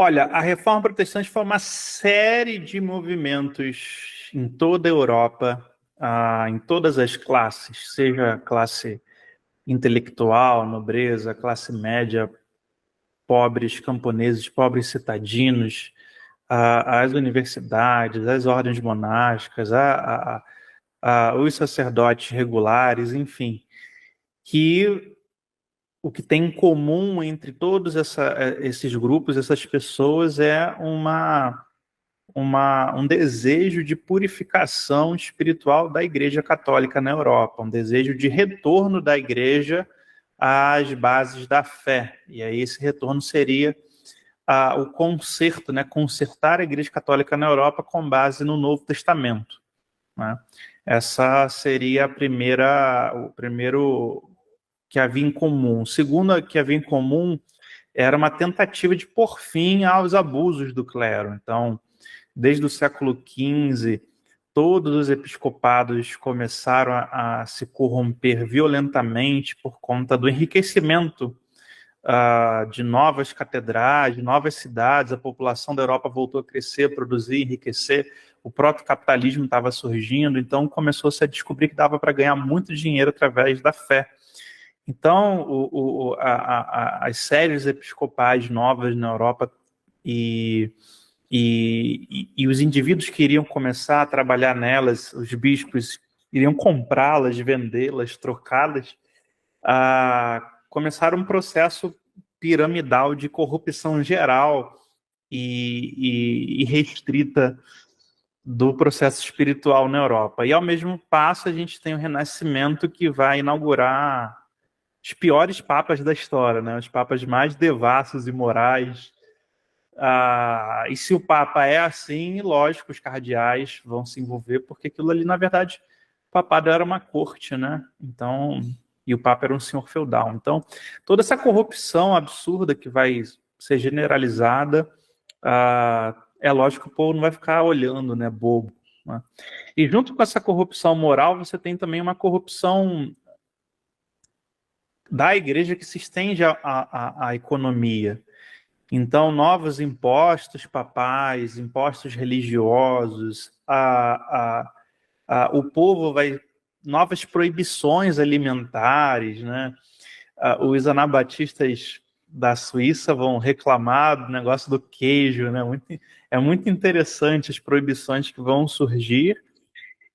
Olha, a Reforma Protestante foi uma série de movimentos em toda a Europa, em todas as classes, seja classe intelectual, nobreza, classe média, pobres camponeses, pobres citadinos, as universidades, as ordens monásticas, os sacerdotes regulares, enfim, que o que tem em comum entre todos esses grupos, essas pessoas, é um desejo de purificação espiritual da Igreja Católica na Europa, um desejo de retorno da Igreja às bases da fé. E aí esse retorno seria o conserto, né? Consertar a Igreja Católica na Europa com base no Novo Testamento, né? Essa seria o primeiro que havia em comum. O segundo que havia em comum era uma tentativa de pôr fim aos abusos do clero. Então, desde o século XV, todos os episcopados começaram a se corromper violentamente por conta do enriquecimento de novas catedrais, de novas cidades. A população da Europa voltou a crescer, produzir, enriquecer. O próprio capitalismo estava surgindo, então começou-se a descobrir que dava para ganhar muito dinheiro através da fé. Então, as séries episcopais novas na Europa e os indivíduos que iriam começar a trabalhar nelas, os bispos iriam comprá-las, vendê-las, trocá-las, começaram um processo piramidal de corrupção geral e restrita do processo espiritual na Europa. E, ao mesmo passo, a gente tem o Renascimento, que vai inaugurar os piores papas da história, né? Os papas mais devassos e morais. E se o Papa é assim, lógico, os cardeais vão se envolver, porque aquilo ali, na verdade, o papado era uma corte, né? Então, e o Papa era um senhor feudal. Então, toda essa corrupção absurda que vai ser generalizada, é lógico que o povo não vai ficar olhando, né, bobo, né? E junto com essa corrupção moral, você tem também uma corrupção da igreja que se estende à economia. Então, novos impostos papais, impostos religiosos, o povo vai... Novas proibições alimentares, né? Os anabatistas da Suíça vão reclamar do negócio do queijo, né? É muito interessante as proibições que vão surgir.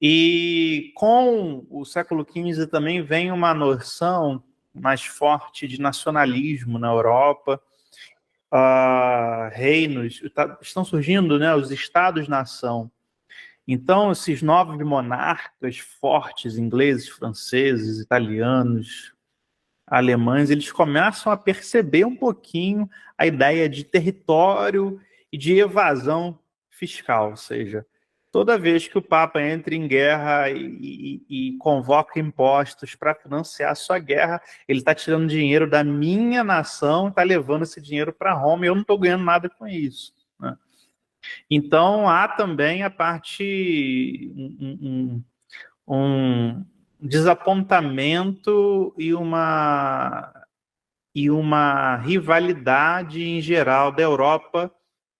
E com o século XV também vem uma noção mais forte de nacionalismo na Europa. Reinos, estão surgindo, né, os estados-nação. Então, esses novos monarcas fortes, ingleses, franceses, italianos, alemães, eles começam a perceber um pouquinho a ideia de território e de evasão fiscal, ou seja, toda vez que o Papa entra em guerra e convoca impostos para financiar a sua guerra, ele está tirando dinheiro da minha nação e está levando esse dinheiro para Roma e eu não estou ganhando nada com isso, né? Então, há também a parte... um desapontamento e uma rivalidade em geral da Europa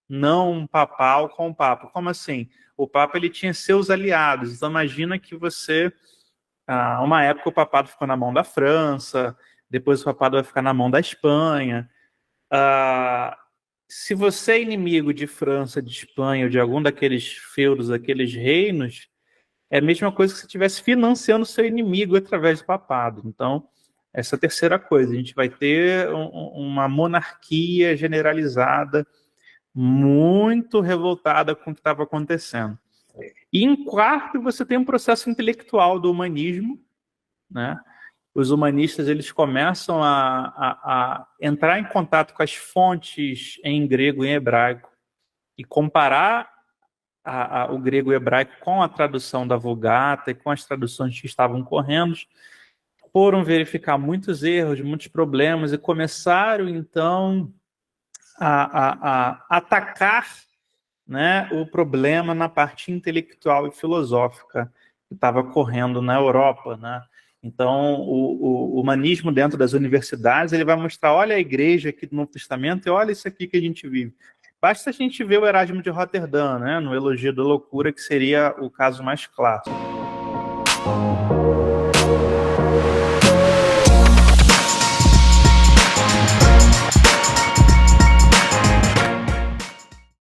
não papal com o Papa. Como assim? O Papa, ele tinha seus aliados. Então, imagina que você... uma época o papado ficou na mão da França, depois o papado vai ficar na mão da Espanha. Se você é inimigo de França, de Espanha, ou de algum daqueles feudos, daqueles reinos, é a mesma coisa que você estivesse financiando seu inimigo através do papado. Então, essa é a terceira coisa. A gente vai ter uma monarquia generalizada, muito revoltada com o que estava acontecendo. E em quarto, você tem um processo intelectual do humanismo, né? Os humanistas, eles começam a entrar em contato com as fontes em grego e em hebraico e comparar o grego e o hebraico com a tradução da Vulgata e com as traduções que estavam correndo. Foram verificar muitos erros, muitos problemas e começaram, então, a atacar, né, o problema na parte intelectual e filosófica que estava correndo na Europa, né? Então, o humanismo dentro das universidades, ele vai mostrar, olha a igreja aqui do Novo Testamento e olha isso aqui que a gente vive. Basta a gente ver o Erasmo de Roterdã, né, no Elogio da Loucura, que seria o caso mais clássico.